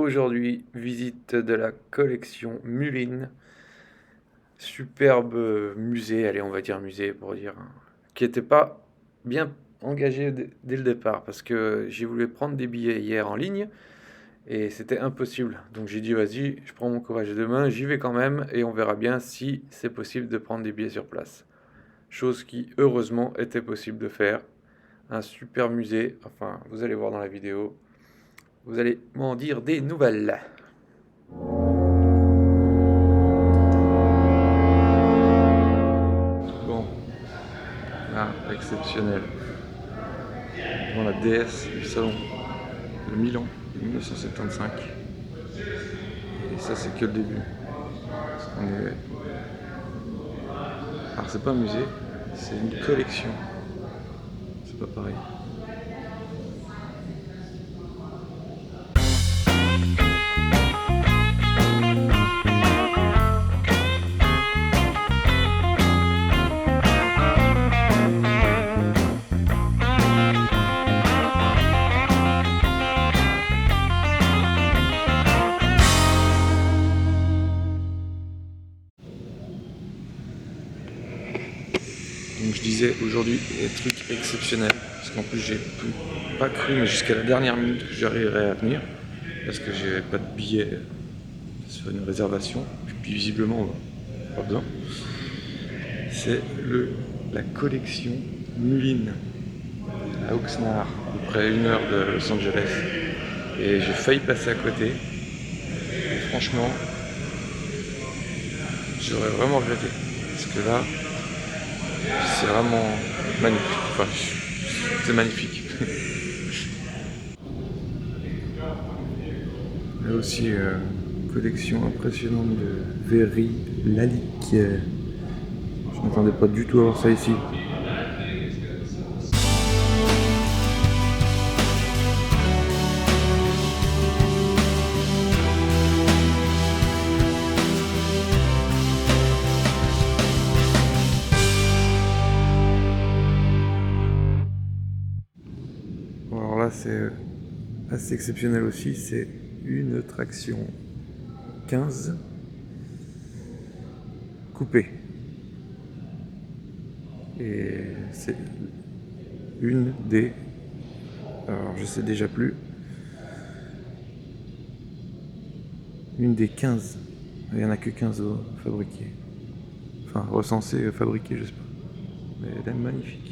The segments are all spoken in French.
Aujourd'hui, visite de la collection Mullin. Superbe musée, allez, on va dire musée pour dire, hein, qui n'était pas bien engagé dès le départ parce que j'ai voulu prendre des billets hier en ligne et c'était impossible. Donc j'ai dit, vas-y, je prends mon courage demain, j'y vais quand même et on verra bien si c'est possible de prendre des billets sur place. Chose qui, heureusement, était possible de faire. Un super musée, enfin, vous allez voir dans la vidéo. Vous allez m'en dire des nouvelles. Bon, là, exceptionnel. Dans la déesse du salon de Milan, 1975. Et ça, c'est que le début. Alors, c'est pas un musée, c'est une collection. C'est pas pareil. Donc je disais aujourd'hui des trucs exceptionnels, parce qu'en plus j'ai pas cru, mais jusqu'à la dernière minute que j'arriverais à venir, parce que j'avais pas de billet sur une réservation, puis visiblement pas besoin. C'est la collection Mullin à Oxnard, à peu près 1 heure de Los Angeles, et j'ai failli passer à côté, et franchement j'aurais vraiment regretté, parce que là c'est vraiment magnifique, enfin, c'est magnifique. Là aussi, collection impressionnante de Very Lalique. Je m'attendais pas du tout à voir ça ici. Bon, alors là, c'est assez exceptionnel aussi. C'est une traction 15 coupée. Et c'est une des... Alors, je sais déjà plus. Une des 15. Il n'y en a que 15 fabriquées. Enfin, recensées, fabriquées, je sais pas. Mais elle est magnifique.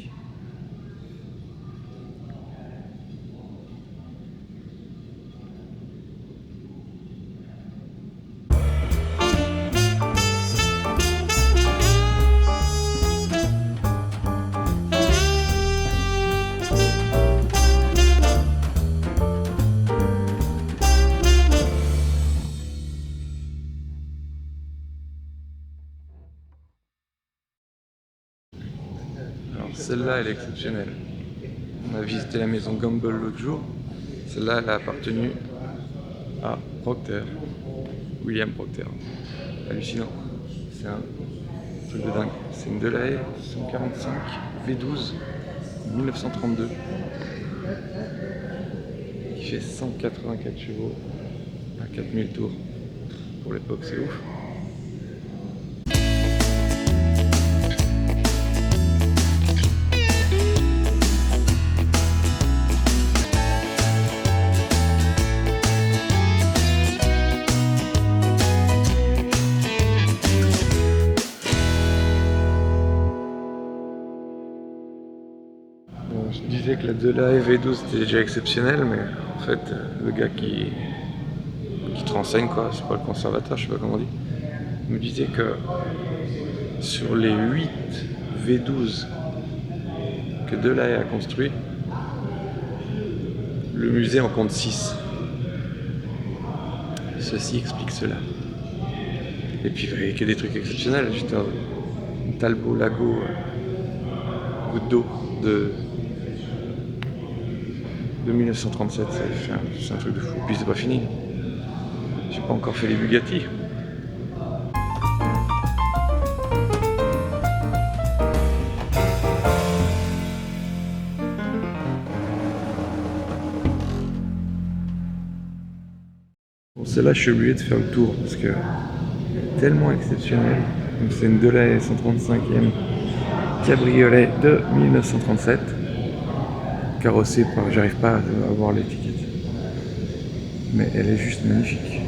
Alors celle-là, elle est exceptionnelle. On a visité la maison Gamble l'autre jour. Celle-là, elle a appartenu à Procter, William Procter. Hallucinant. C'est un truc de dingue. C'est une Delahaye 145 V12 1932 qui fait 184 chevaux à 4000 tours. Pour l'époque, c'est ouf. Je disais que la Delahaye V12 c'était déjà exceptionnel, mais en fait, le gars qui te renseigne, quoi, c'est pas le conservateur, je sais pas comment on dit, me disait que sur les 8 V12 que Delahaye a construit, le musée en compte 6. Ceci explique cela. Et puis il n'y a que des trucs exceptionnels, juste un Talbot Lago goutte d'eau de 1937, c'est un truc de fou. Puis c'est pas fini. J'ai pas encore fait les Bugatti. celle-là, je suis obligé de faire le tour parce que est tellement exceptionnelle. Donc c'est une Delahaye 135e cabriolet de 1937, carrossée par, j'arrive pas à voir l'étiquette, mais elle est juste magnifique.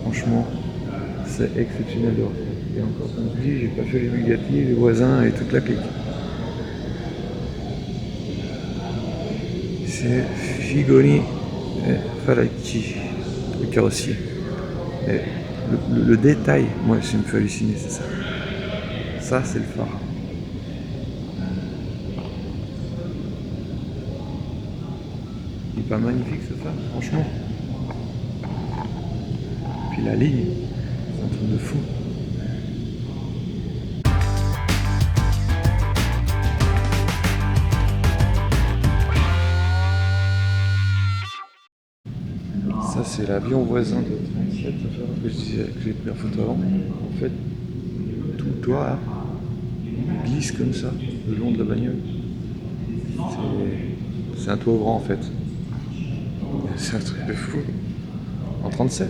Franchement, c'est exceptionnel de voir ça. Et encore, comme je dis, j'ai pas fait les Bugatti, les voisins et toute la clique. C'est Figoni et Falacchi, le carrossier. Et le détail, moi, ça me fait halluciner, c'est ça. Ça, c'est le phare. Il est pas magnifique ce phare, franchement. Puis la ligne, c'est un truc de fou. Ça, c'est l'avion voisin de 37, que je disais que j'ai pris en photo avant. En fait, tout le toit là, il glisse comme ça le long de la bagnole. C'est un toit ouvrant en fait. C'est un truc de fou. En 37.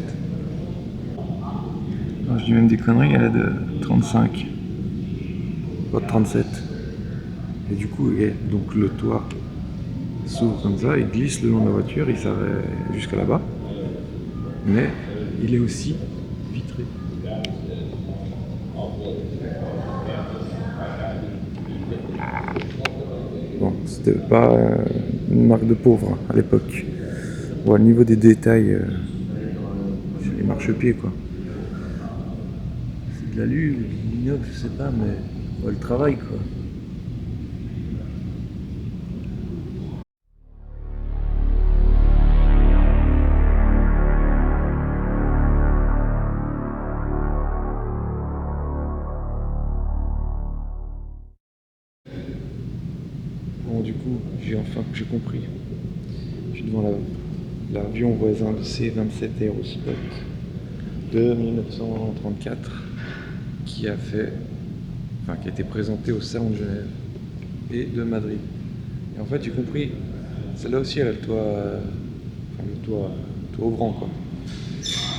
Non, je dis même des conneries, elle est de 35. Pas de 37. Et du coup, donc le toit s'ouvre comme ça, il glisse le long de la voiture, il s'arrête jusqu'à là-bas. Mais il est aussi vitré. Bon, c'était pas une marque de pauvre à l'époque. Bon, au niveau des détails, c'est les marchepieds quoi. C'est de l'alu, de l'inox, je sais pas, mais le travail quoi. Bon, du coup, j'ai compris. Je suis devant l'avion voisin de C-27 Aerospot de 1934 qui a été présenté au Salon de Genève et de Madrid. Et en fait, j'ai compris, celle-là aussi, elle a le toit ouvrant quoi.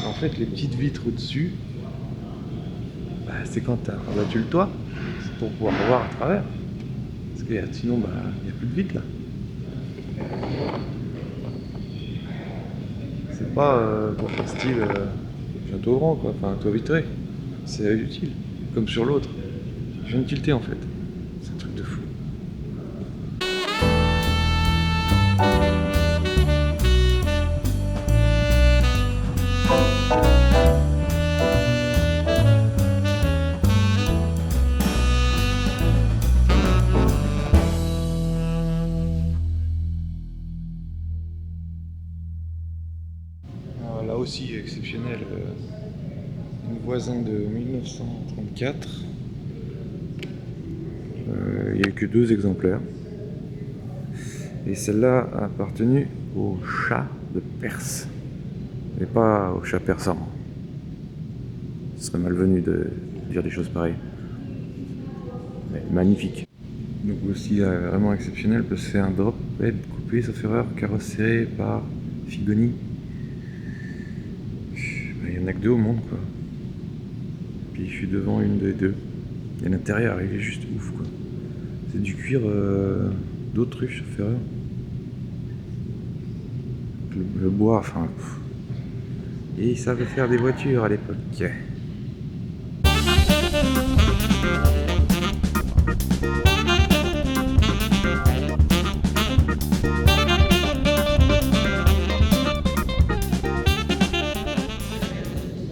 Et en fait, les petites vitres au-dessus, c'est quand t'as rabattu le toit, c'est pour pouvoir voir à travers. Parce que sinon, il n'y a plus de vitres là. C'est pas pour faire style j'ai un toit ouvrant quoi, enfin un toit vitré. C'est utile, comme sur l'autre. Je viens de tilter en fait. C'est un truc de fou. Alors, là aussi exceptionnel, un voisin de 1934. Il n'y a eu que 2 exemplaires. Et celle-là a appartenu au chat de Perse. Et pas au chat persan. Ce serait malvenu de dire des choses pareilles. Mais magnifique. Donc aussi vraiment exceptionnel parce que c'est un drop head coupé sauf erreur, carrossé par Figoni. Il n'y en a que 2 au monde quoi. Puis je suis devant une des 2. Et l'intérieur il est juste ouf quoi. C'est du cuir d'autruche sauf erreur. Le bois, enfin. Et ils savaient faire des voitures à l'époque.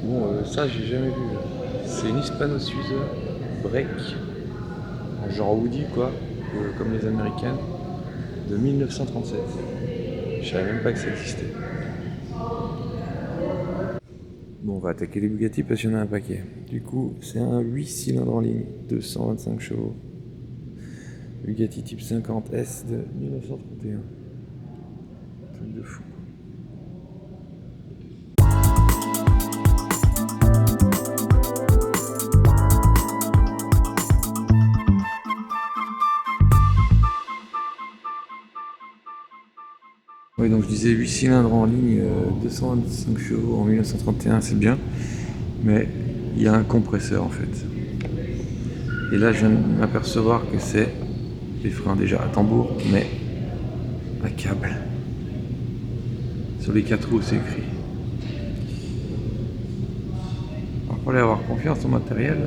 Bon, ça j'ai jamais vu. C'est une Hispano-Suisse break, genre Woody quoi, comme les américaines, de 1937. Je savais même pas que ça existait. Bon, on va attaquer les Bugatti parce qu'il y en a un paquet. Du coup, c'est un 8 cylindres en ligne, 225 chevaux. Bugatti Type 50S de 1931. Truc de fou. Oui, donc je disais 8 cylindres en ligne, 225 chevaux en 1931, c'est bien, mais il y a un compresseur en fait. Et là, je viens de m'apercevoir que c'est des freins déjà à tambour, mais à câble. Sur les 4 roues, c'est écrit. Alors, il fallait avoir confiance en matériel.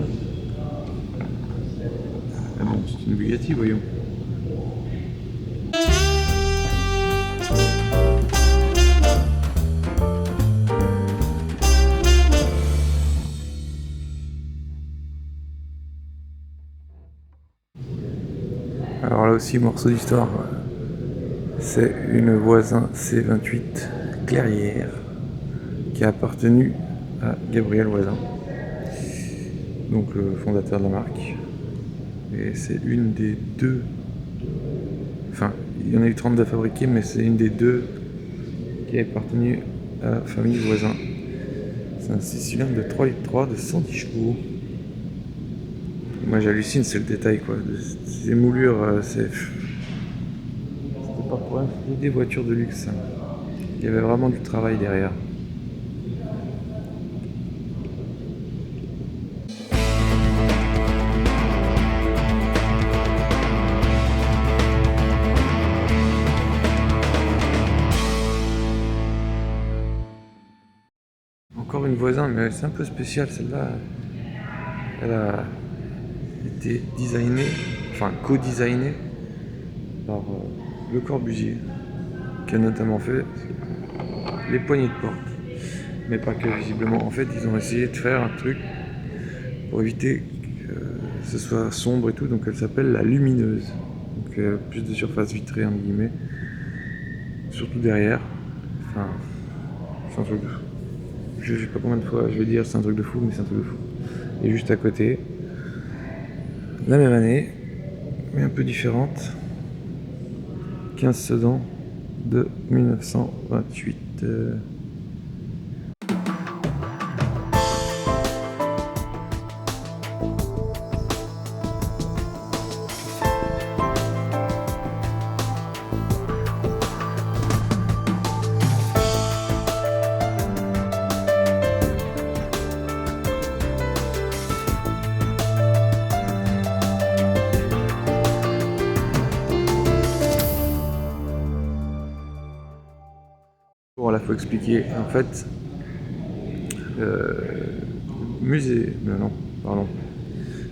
Mais bon, c'est une Bugatti, voyons. Alors là aussi, morceau d'histoire. C'est une Voisin C28 Clairière qui a appartenu à Gabriel Voisin, donc le fondateur de la marque. Et c'est une des deux. Enfin, il y en a eu 32 fabriqués, mais c'est une des deux qui a appartenu à la famille Voisin. C'est un 6 cylindres de 3,3 litres de 110 chevaux. Moi j'hallucine, c'est le détail quoi. Ces moulures, c'était pas pour rien, c'était des voitures de luxe. Il y avait vraiment du travail derrière. Encore une Voisin, mais c'est un peu spécial celle-là. Elle a été designée, enfin co-designée par Le Corbusier, qui a notamment fait les poignées de porte. Mais pas que visiblement. En fait, ils ont essayé de faire un truc pour éviter que ce soit sombre et tout, donc elle s'appelle la lumineuse. Donc plus de surface vitrée entre guillemets, surtout derrière. Enfin, c'est un truc de fou. Je sais pas combien de fois je vais dire c'est un truc de fou, mais c'est un truc de fou. Et juste à côté, la même année, mais un peu différente, 15 Sedan de 1928. Bon, là, faut expliquer. En fait,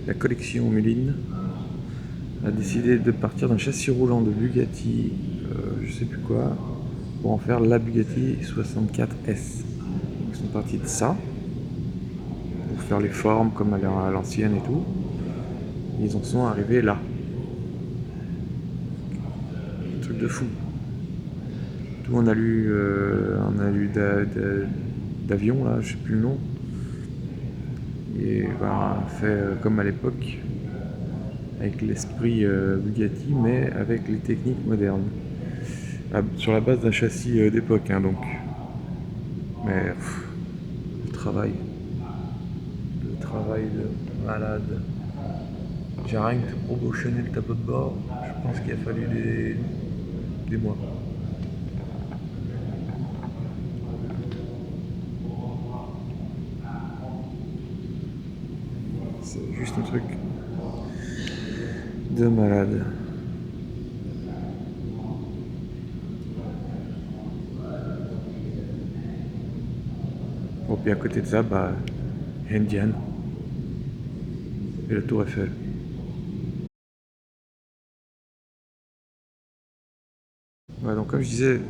la collection Muline a décidé de partir d'un châssis roulant de Bugatti, je sais plus quoi, pour en faire la Bugatti 64S. Ils sont partis de ça, pour faire les formes comme à l'ancienne et tout. Et ils en sont arrivés là. Un truc de fou. Tout le monde a lu d'avion, là, je sais plus le nom. Et ben, fait comme à l'époque, avec l'esprit Bugatti, mais avec les techniques modernes. Sur la base d'un châssis d'époque, hein, donc. Mais le travail de malade. J'ai rien que promotionner le tableau de bord, je pense qu'il a fallu des mois. C'est juste un truc de malade. Bon, puis à côté de ça, bah, Indian et la Tour Eiffel. Ouais, donc comme je disais,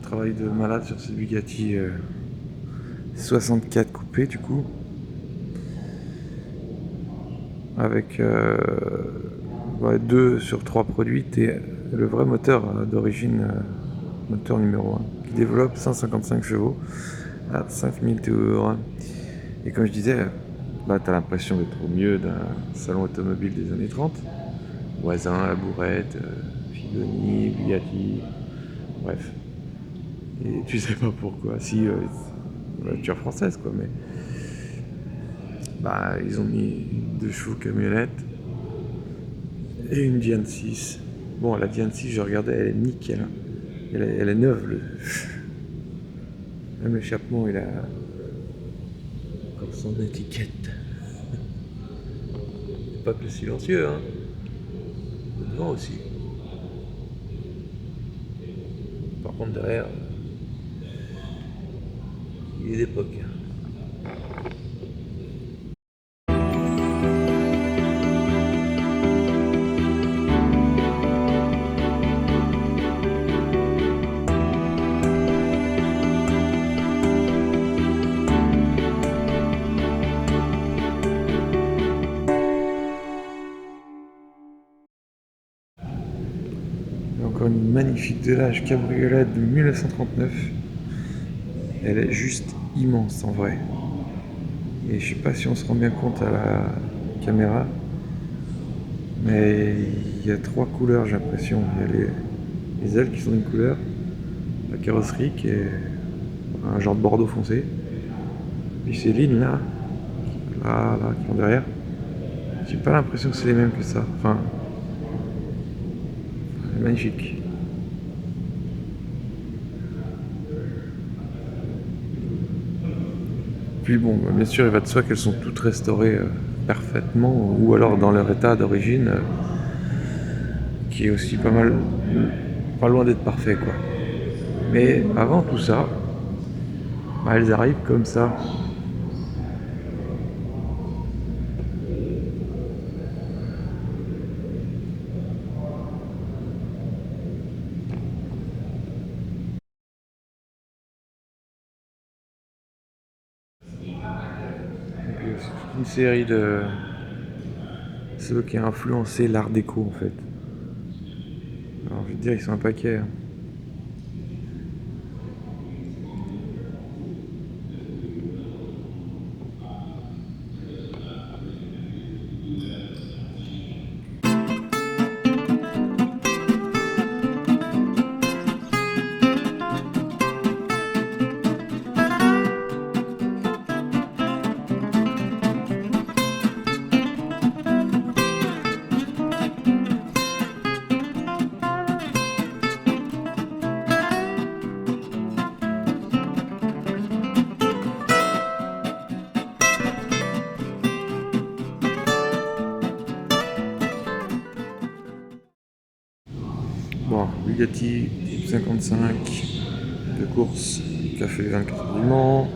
travail de malade sur cette Bugatti 64 coupé du coup. Avec 2 sur 3 produites et le vrai moteur d'origine, moteur numéro 1, qui développe 155 chevaux à 5000 tours. Et comme je disais, bah, t'as l'impression d'être au mieux d'un salon automobile des années 30. Voisin, la Bourrette, Figoni, Bugatti, bref. Et tu sais pas pourquoi, si, voiture française quoi, mais bah, ils ont mis 2 chevaux camionnette et une Diane 6. Bon, la Diane 6, je regardais, elle est nickel. Elle est neuve. Même l'échappement, il a encore son étiquette. C'est pas que le silencieux, hein. Le devant aussi. Par contre, derrière, il est d'époque. Encore une magnifique Delage cabriolet de 1939. Elle est juste immense en vrai. Et je sais pas si on se rend bien compte à la caméra, mais il y a 3 couleurs, j'ai l'impression. Il y a les ailes qui sont d'une couleur, la carrosserie qui est un genre de bordeaux foncé, puis ces lignes là, qui vont derrière. J'ai pas l'impression que c'est les mêmes que ça. Enfin, elle est magnifique. Puis bon, bien sûr, il va de soi qu'elles sont toutes restaurées parfaitement, ou alors dans leur état d'origine, qui est aussi pas loin d'être parfait, quoi. Mais avant tout ça, elles arrivent comme ça. C'est toute une série de ceux qui ont influencé l'art déco en fait. Alors je veux dire, ils sont un paquet. Hein. Bon, Bugatti 55 de course qui a fait 24 du Mans.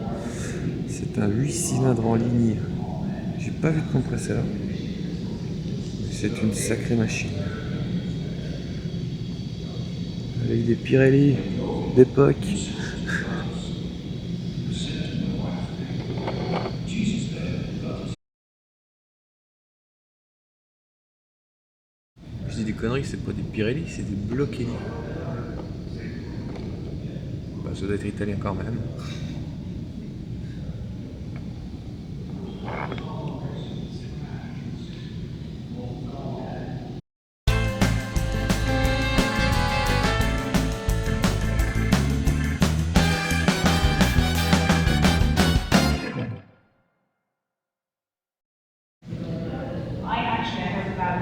C'est un 8 cylindres en ligne. J'ai pas vu de compresseur. C'est une sacrée machine. Avec des Pirelli d'époque. Je dis des conneries, c'est pas des Pirelli, c'est des Blocchelli. Bah, ça doit être italien quand même.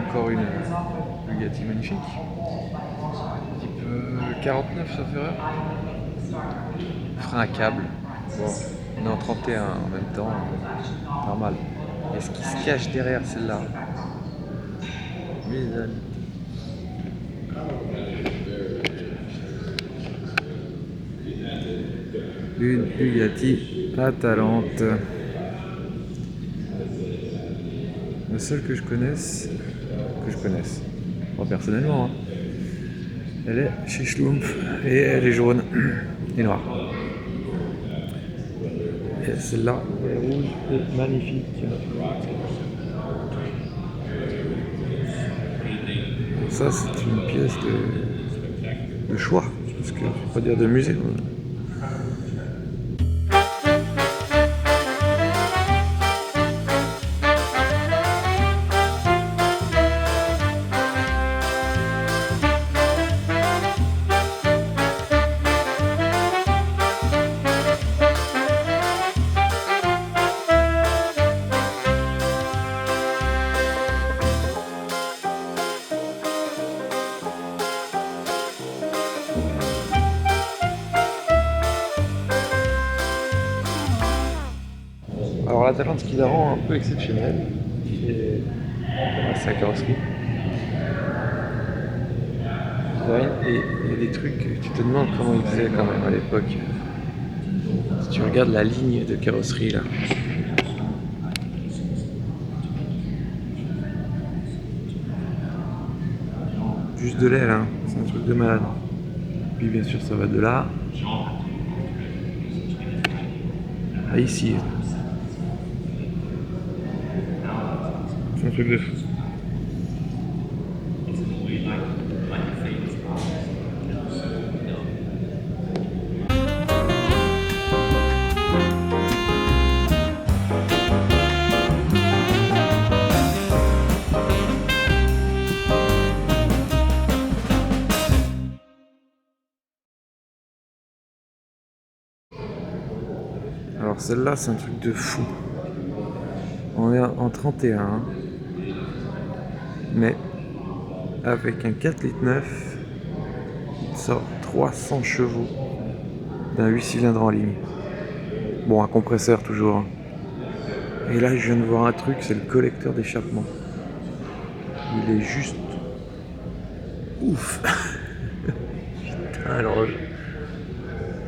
Encore une Bugatti magnifique. Type 49 sauf erreur. Frein à câble. Bon, on est en 31 en même temps. Normal. Et ce qui se cache derrière celle-là, une Bugatti Atalante. La seule que je connaisse, moi personnellement, hein. Elle est chez Schlumpf et elle est jaune et noire. Et celle-là, elle est rouge et magnifique. Ça, c'est une pièce de choix, parce que je ne vais pas dire de musée. Alors la Talente, ce qui la rend un peu exceptionnelle, c'est sa carrosserie. Et il y a des trucs, tu te demandes comment ils faisaient quand même à l'époque. Si tu regardes la ligne de carrosserie là. Juste de l'aile, hein. C'est un truc de malade. Puis bien sûr ça va de là à ici. C'est un truc de fou. Alors celle-là c'est un truc de fou. On est en 31, hein. Mais avec un 4,9 litres, il sort 300 chevaux d'un 8 cylindres en ligne. Bon, un compresseur toujours. Et là, je viens de voir un truc, c'est le collecteur d'échappement. Il est juste ouf. Putain, alors.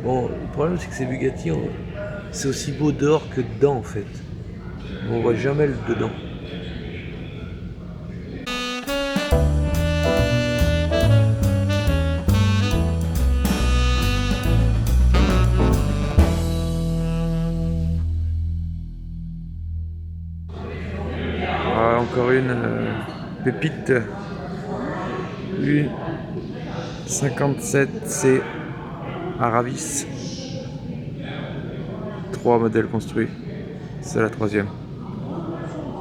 Bon, le problème c'est que ces Bugatti, c'est aussi beau dehors que dedans en fait. On voit jamais le dedans. Encore une pépite. Une 57C Aravis. 3 modèles construits. C'est la troisième.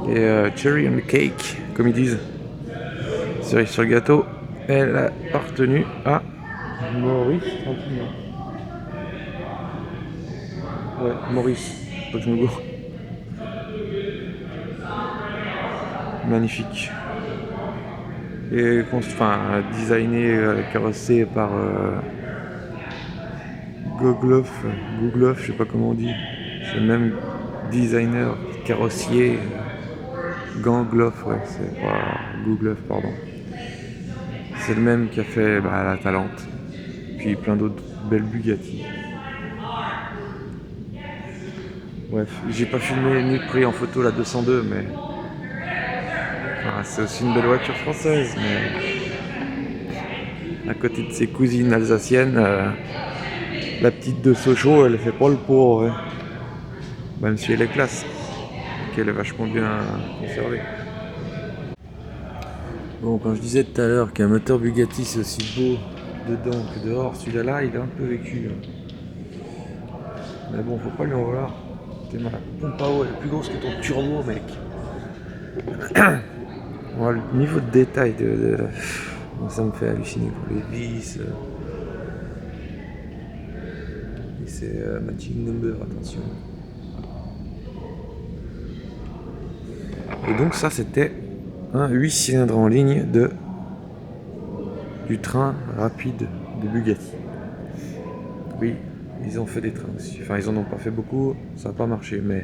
Et Cherry on the cake, comme ils disent. Cerise sur le gâteau. Elle a appartenu à Maurice Trintignant. Ouais, Maurice. Faut que je me gourre. Magnifique. Et designé, carrossé par Gogloff, je sais pas comment on dit. C'est le même designer, carrossier, Gangloff, ouais, c'est pas Gogloff, pardon. C'est le même qui a fait la Talente, puis plein d'autres belles Bugatti. Bref, j'ai pas filmé ni pris en photo la 202, mais c'est aussi une belle voiture française, mais à côté de ses cousines alsaciennes, la petite de Sochaux, elle fait pas le poids, ouais. Même si elle est classe, qu'elle est vachement bien conservée. Bon, quand je disais tout à l'heure qu'un moteur Bugatti c'est aussi beau dedans que dehors, celui-là là, il est un peu vécu. Mais bon, faut pas lui en vouloir. La pompe à eau elle est plus grosse que ton turbo, mec. Bon, le niveau de détail ça me fait halluciner pour les vis. Et c'est matching number, attention. Et donc ça c'était un 8 cylindres en ligne du train rapide de Bugatti. Oui, ils ont fait des trains aussi. Enfin, ils en ont pas fait beaucoup, ça n'a pas marché, mais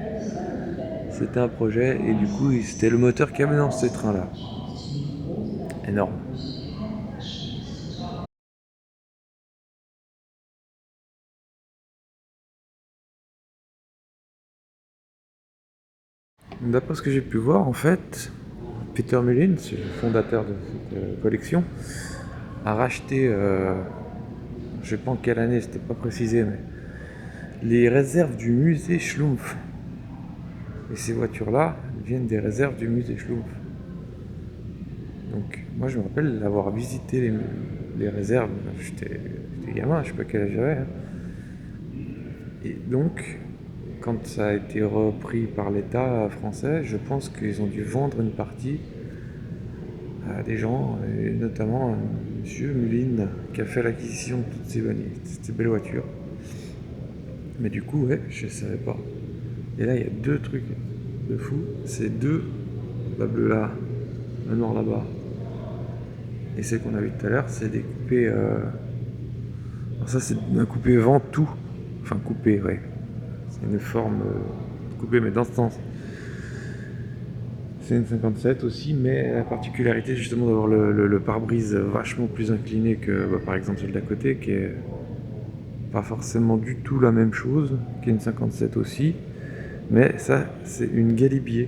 c'était un projet et du coup, c'était le moteur qui avait dans ces trains-là. Énorme. D'après ce que j'ai pu voir, en fait, Peter Mullins, le fondateur de cette collection, a racheté, je sais pas en quelle année, c'était pas précisé, mais les réserves du musée Schlumpf. Et ces voitures-là viennent des réserves du musée Schlumpf. Donc, moi je me rappelle d'avoir visité les réserves, j'étais gamin, je sais pas quel âge j'avais. Hein. Et donc, quand ça a été repris par l'État français, je pense qu'ils ont dû vendre une partie à des gens, et notamment monsieur Mullin, qui a fait l'acquisition de toutes ces belles voitures. Mais du coup, ouais, je savais pas. Et là, il y a deux trucs de fou. C'est deux, la bleue là, la noire là-bas, et celle qu'on a vue tout à l'heure, c'est des coupés. Alors ça, c'est un coupé Ventoux. Enfin, coupé, ouais. C'est une forme coupé, mais dans ce sens. C'est une 57 aussi, mais la particularité justement d'avoir le pare-brise vachement plus incliné que par exemple celle d'à côté, qui est pas forcément du tout la même chose, qui est une 57 aussi, mais ça c'est une Galibier.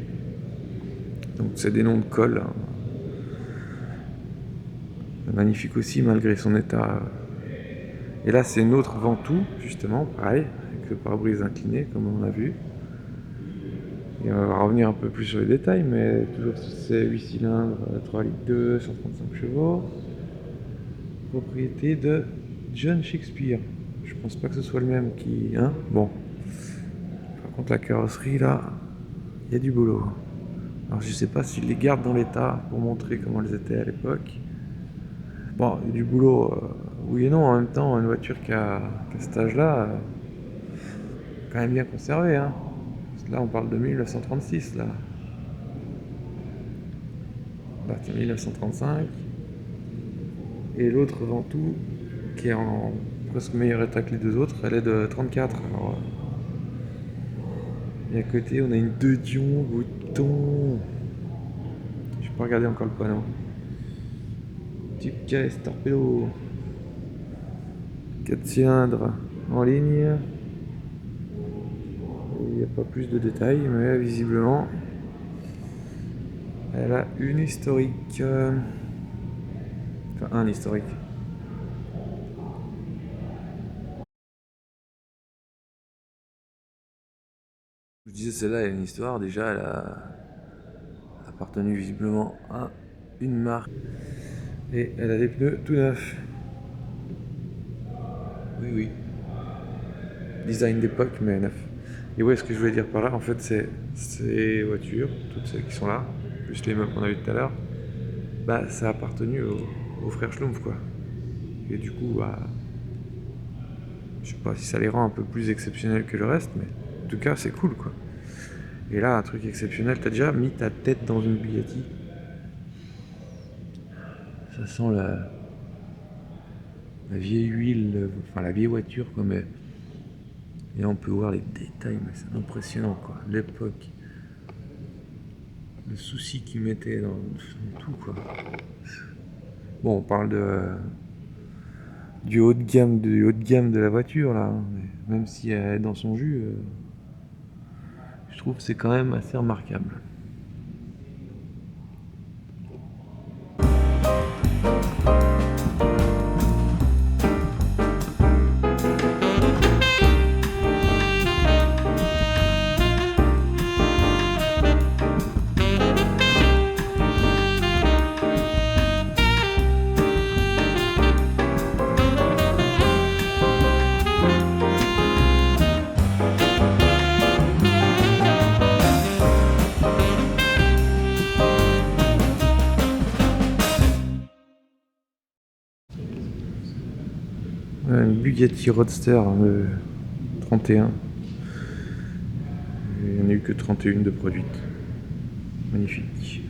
Donc c'est des noms de colle, hein. Magnifique aussi malgré son état. Et là c'est une autre Ventoux, justement, pareil, avec le pare-brise incliné comme on a vu. Et on va revenir un peu plus sur les détails, mais toujours c'est 8 cylindres, 3 litres 2, 135 chevaux. Propriété de John Shakespeare. Je pense pas que ce soit le même qui... Hein, bon. Par contre la carrosserie là, il y a du boulot. Alors je sais pas s'ils les gardent dans l'état pour montrer comment elles étaient à l'époque. Bon, il y a du boulot, oui et non, en même temps, une voiture qui a cet âge-là, quand même bien conservée, hein. Parce que là, on parle de 1936, là. Là, c'est 1935. Et l'autre Ventoux, qui est en presque meilleur état que les deux autres, elle est de 34. Alors, et à côté, on a une 2 Dion Bouton. Je peux pas regarder encore le panneau. Type KS Torpedo. 4 cylindres en ligne. Il n'y a pas plus de détails, mais visiblement, elle a une historique. Enfin, un historique. Je disais, celle-là, elle a une histoire. Déjà, elle a appartenu visiblement à une marque. Et elle a des pneus tout neufs. Oui, oui. Design d'époque, mais neuf. Et ouais, ce que je voulais dire par là, en fait, c'est ces voitures, toutes celles qui sont là, plus les mêmes qu'on a vues tout à l'heure, bah, ça a appartenu aux frères Schlumpf, quoi. Et du coup, bah, je sais pas si ça les rend un peu plus exceptionnels que le reste, mais en tout cas, c'est cool, quoi. Et là, un truc exceptionnel, t'as déjà mis ta tête dans une Bugatti. Ça sent la vieille huile, enfin la vieille voiture, quoi, mais... Et là, on peut voir les détails, mais c'est impressionnant, quoi. L'époque. Le souci qu'ils mettaient dans tout, quoi. Bon, on parle du haut de gamme, de la voiture, là. Mais même si elle est dans son jus, je trouve que c'est quand même assez remarquable. Une Bugatti Roadster de 31. Il n'y en a eu que 31 de produites. Magnifique.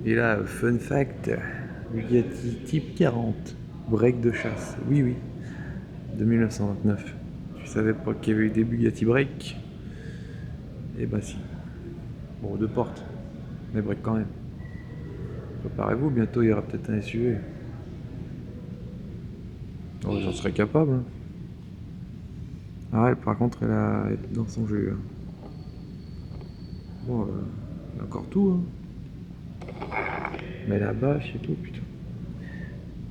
Et là, fun fact, Bugatti Type 40, break de chasse. Oui, oui, de 1929. Tu savais pas qu'il y avait eu des Bugatti break? Eh bah si. Bon, deux portes, mais break quand même. Préparez-vous, bientôt il y aura peut-être un SUV. Oh, j'en serais capable. Hein. Ah, elle, par contre, elle est dans son jeu. Hein. Bon, il y a encore tout. Hein. Mais la bâche et tout, putain.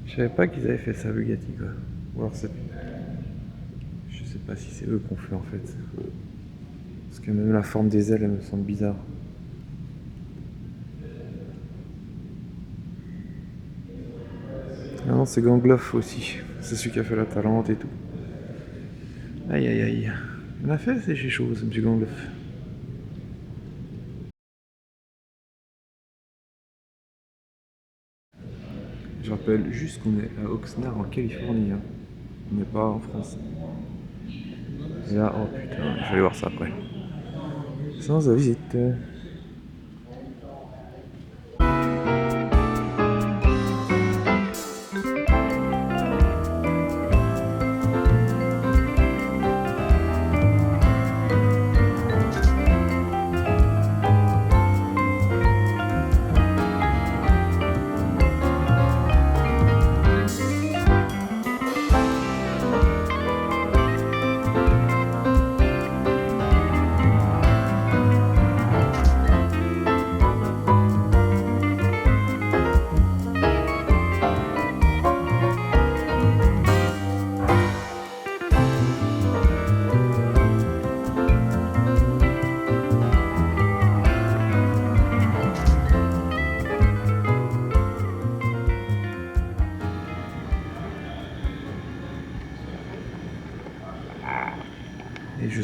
Je savais pas qu'ils avaient fait ça, Bugatti, quoi. Ou alors c'est... Je sais pas si c'est eux qu'on fait, en fait. Parce que même la forme des ailes, elle me semble bizarre. Ah non, c'est Gangloff aussi. C'est celui qui a fait la Talente et tout. Aïe aïe aïe. On a fait, c'est chez chaud, ce monsieur Gangloff. Je rappelle juste qu'on est à Oxnard en Californie. Hein. On n'est pas en France. Et là, oh putain, je vais aller voir ça après. Sans visite.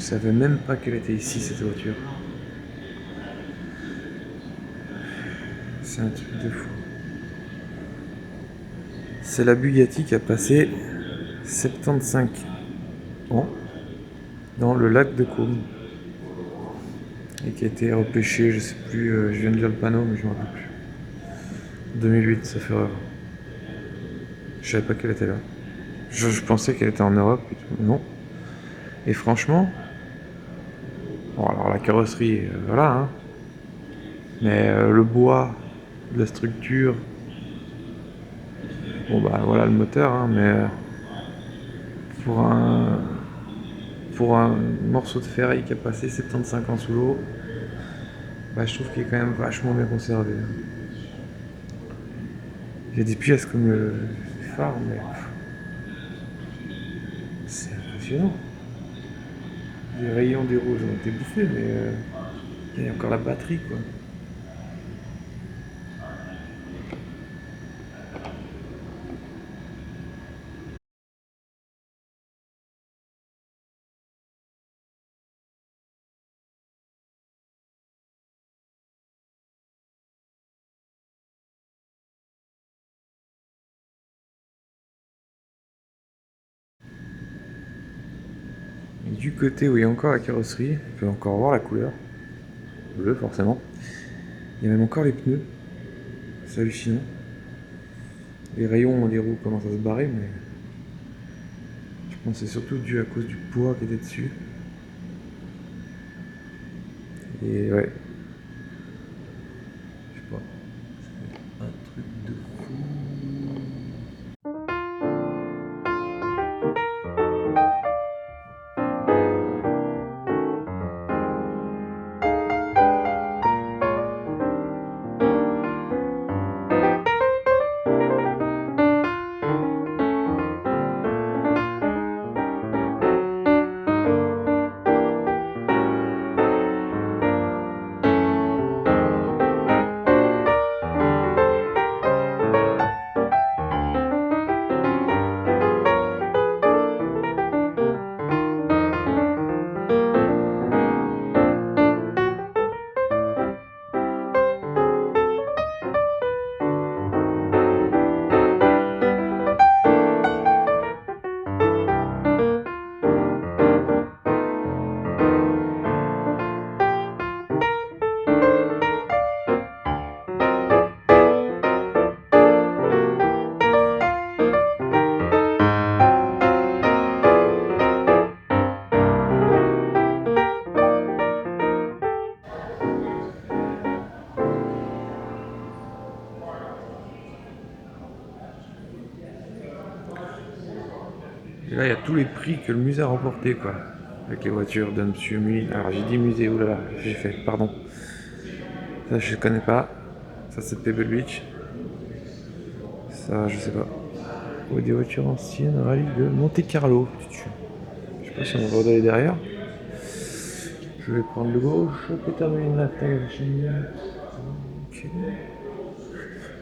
savais même pas qu'elle était ici, cette voiture. C'est un truc de fou. C'est la Bugatti qui a passé 75 ans dans le lac de Caume et qui a été repêchée, je sais plus, je viens de lire le panneau mais je me rappelle plus. 2008, ça fait rêve. Je savais pas qu'elle était là. Je pensais qu'elle était en Europe, et tout. Non. Et franchement, bon alors la carrosserie, voilà, hein. Mais le bois, la structure, bon bah voilà le moteur, hein, mais pour un pour un morceau de ferraille qui a passé 75 ans sous l'eau, bah je trouve qu'il est quand même vachement bien conservé. Il y a des pièces comme le phare, mais c'est impressionnant. Les rayons des roues ont été bouffés, mais il y a encore la batterie quoi. Et du côté où il y a encore la carrosserie, on peut encore voir la couleur. Bleu forcément. Il y a même encore les pneus. C'est hallucinant. Les rayons des roues commencent à se barrer, mais je pense que c'est surtout dû à cause du poids qui était dessus. Et ouais. Je sais pas. C'est un truc de fou. Et là, il y a tous les prix que le musée a remporté, quoi. Avec les voitures de Monsieur Mille. Alors, j'ai dit musée, oulala, j'ai fait, pardon. Ça, je connais pas. Ça, c'est Pebble Beach. Ça, je sais pas. Ou des voitures anciennes, rallye de Monte Carlo. Je sais pas si on va aller derrière. Je vais prendre le gauche, terminer la Ok.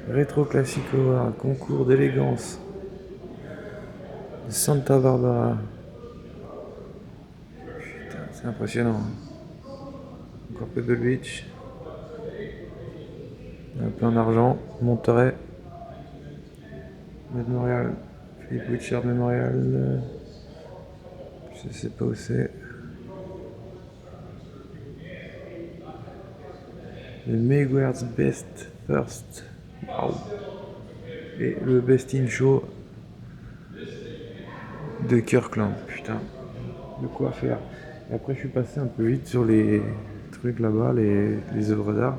Rétro Classico, un concours d'élégance de Santa Barbara. Putain, c'est impressionnant. Encore Pebble Beach. Un peu en argent. Monterey. Memorial. Philippe Richard Memorial. Je sais pas où c'est. Le Mayweather's Best First. Wow. Et le Best in Show de Kirkland. Putain. De quoi faire. Et après, je suis passé un peu vite sur les trucs là-bas, les œuvres d'art.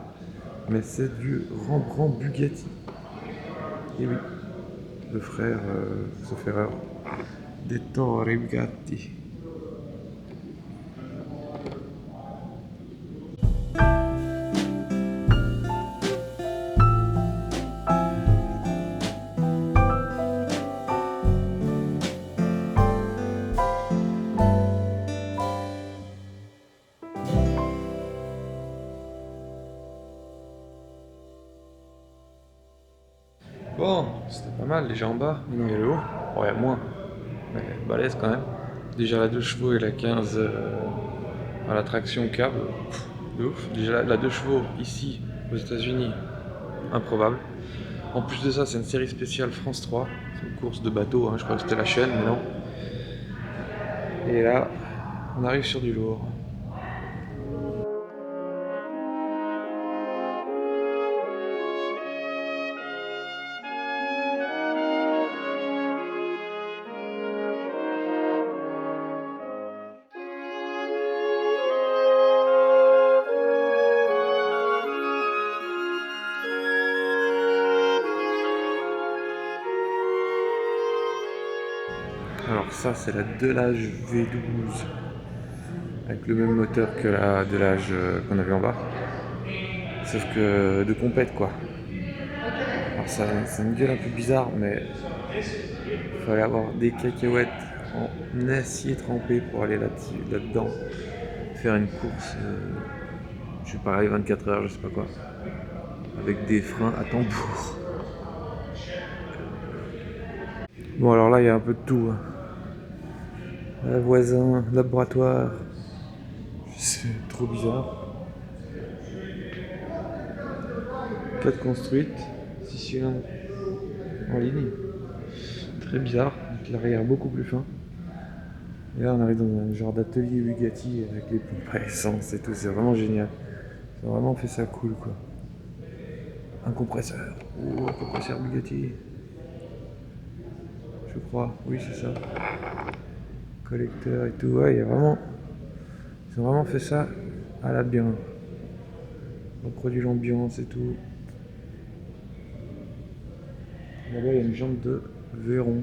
Mais c'est du Rembrandt Bugatti. Et oui, le frère, sauf erreur, d'Ettore Bugatti. Bon, c'était pas mal déjà en bas, maintenant il y a le haut. Bon, il y a moins, mais balèze quand même. Déjà la 2 chevaux et la 15 à la traction câble, de ouf. Déjà la 2 chevaux ici aux États-Unis, improbable. En plus de ça, c'est une série spéciale France 3, c'est une course de bateau, hein, je crois que c'était la chaîne, mais non. Et là, on arrive sur du lourd. Alors ça, c'est la Delage V12 avec le même moteur que la Delage qu'on avait en bas, sauf que de compète quoi. Alors ça a une gueule un peu bizarre, mais il fallait avoir des cacahuètes en acier trempé pour aller là-dedans, faire une course, je sais pas, 24 heures, je sais pas quoi, avec des freins à tambour. Bon alors là, il y a un peu de tout. Hein. Voisin, laboratoire, c'est trop bizarre. 4 construites, 6 cylindres en ligne. Très bizarre, avec l'arrière beaucoup plus fin. Et là on arrive dans un genre d'atelier Bugatti avec les pompes à essence et tout, c'est vraiment génial. Ils ont vraiment fait ça cool quoi. Un compresseur, un compresseur Bugatti. Je crois, oui c'est ça. Collecteur et tout, ouais, il y a vraiment. Ils ont vraiment fait ça à la bien. On produit l'ambiance et tout. Là-bas il y a une jambe de Véron.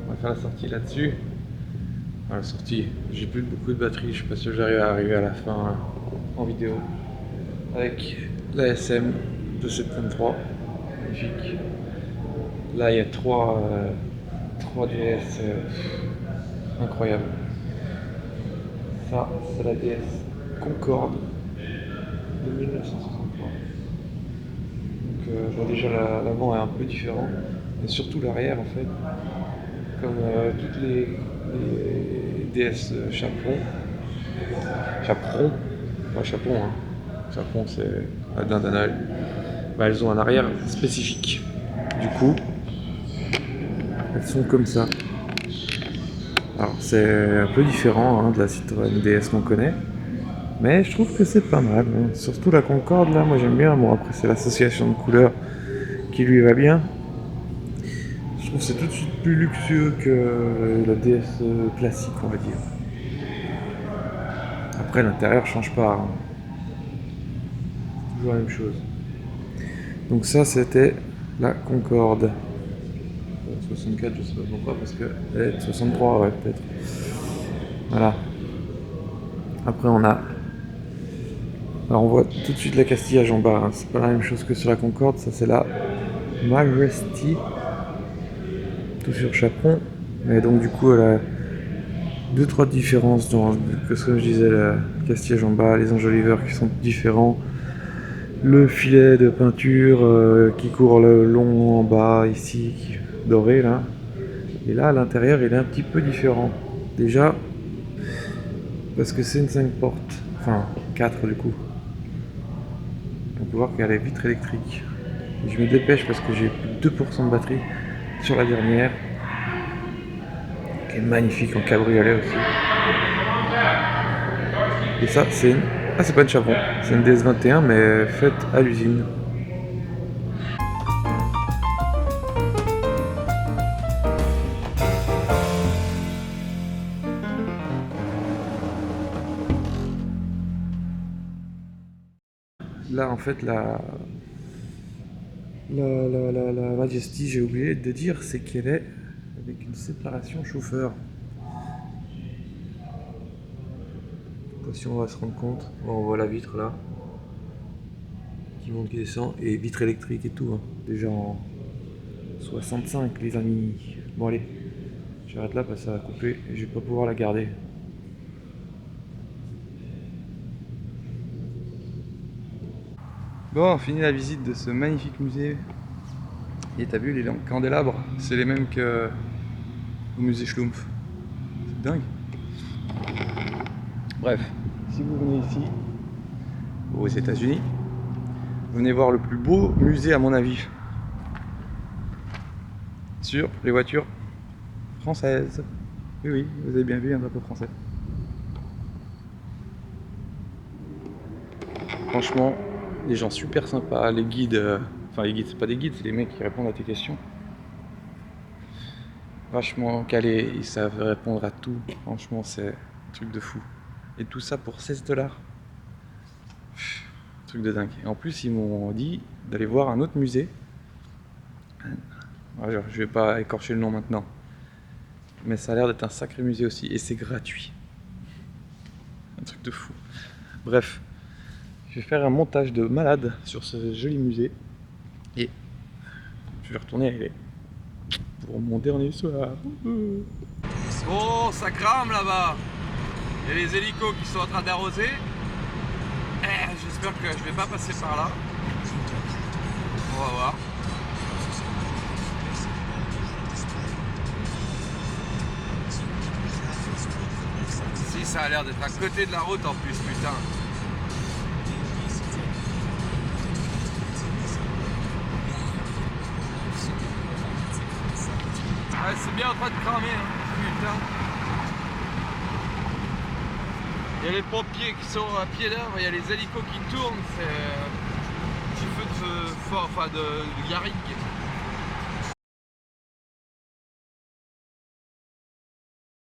On va faire la sortie là-dessus. Enfin, la sortie, j'ai plus beaucoup de batterie, je suis pas sûr que j'arrive à arriver à la fin en vidéo. Avec la SM 273, magnifique. Là il y a 3 DS incroyables. Ça, c'est la DS Concorde de 1963. Donc bon, déjà l'avant est un peu différent, mais surtout l'arrière en fait, comme toutes les DS Chaperon, pas Chaperon, hein. Chaperon c'est la dindanaille. Bah, elles ont un arrière spécifique. Du coup, elles sont comme ça. Alors c'est un peu différent hein, de la Citroën DS qu'on connaît, mais je trouve que c'est pas mal. Hein. Surtout la Concorde là, moi j'aime bien. Bon après c'est l'association de couleurs qui lui va bien. Je trouve que c'est tout de suite plus luxueux que la DS classique on va dire. Après l'intérieur change pas. Hein. Toujours la même chose. Donc ça c'était la Concorde. 64 je sais pas pourquoi parce que 63 ouais peut-être. Voilà. Après on a. Alors on voit tout de suite la Castillage en bas, hein. C'est pas la même chose que sur la Concorde, ça c'est la Majesty, tout sur chaperon, mais donc du coup elle a 2-3 différences dans que ce que je disais, la Castillage en bas, les enjoliveurs qui sont différents, le filet de peinture qui court le long en bas ici, doré là, et là à l'intérieur il est un petit peu différent, déjà parce que c'est une 5 portes, enfin 4 du coup. On peut voir qu'elle a les vitres électriques. Et je me dépêche parce que j'ai plus de 2% de batterie sur la dernière. Qui est magnifique en cabriolet aussi. Et ça, c'est une Ah, c'est pas une Chavron, c'est une DS21 mais faite à l'usine. Là en fait la Majesty, j'ai oublié de dire, c'est qu'elle est avec une séparation chauffeur. Je sais pas si on va se rendre compte. Bon, on voit la vitre là qui monte, qui descend, et vitre électrique et tout, hein. Déjà en 65 les amis. Bon allez, j'arrête là parce que ça va couper et je vais pas pouvoir la garder. Bon, on finit la visite de ce magnifique musée. Et t'as vu, les candélabres, c'est les mêmes que au musée Schlumpf. C'est dingue. Bref, si vous venez ici, aux États-Unis, vous venez voir le plus beau musée à mon avis sur les voitures françaises. Oui, oui, vous avez bien vu un drapeau français. Franchement, des gens super sympas, les guides, enfin les guides, c'est pas des guides, c'est des mecs qui répondent à tes questions. Vachement calés, ils savent répondre à tout. Franchement, c'est un truc de fou. Et tout ça pour 16 $. Truc de dingue. Et en plus, ils m'ont dit d'aller voir un autre musée. Alors, je vais pas écorcher le nom maintenant. Mais ça a l'air d'être un sacré musée aussi. Et c'est gratuit. Un truc de fou. Bref, je vais faire un montage de malade sur ce joli musée. Et je vais retourner à LA pour mon dernier soir. Bon, ça crame là-bas. Il y a les hélicos qui sont en train d'arroser. J'espère que je vais pas passer par là. On va voir. Si, ça a l'air d'être à côté de la route en plus, putain. Ouais, c'est bien en train de cramer, hein. Putain. Il y a les pompiers qui sont à pied d'œuvre, il y a les hélicos qui tournent, c'est un petit feu de garrigue.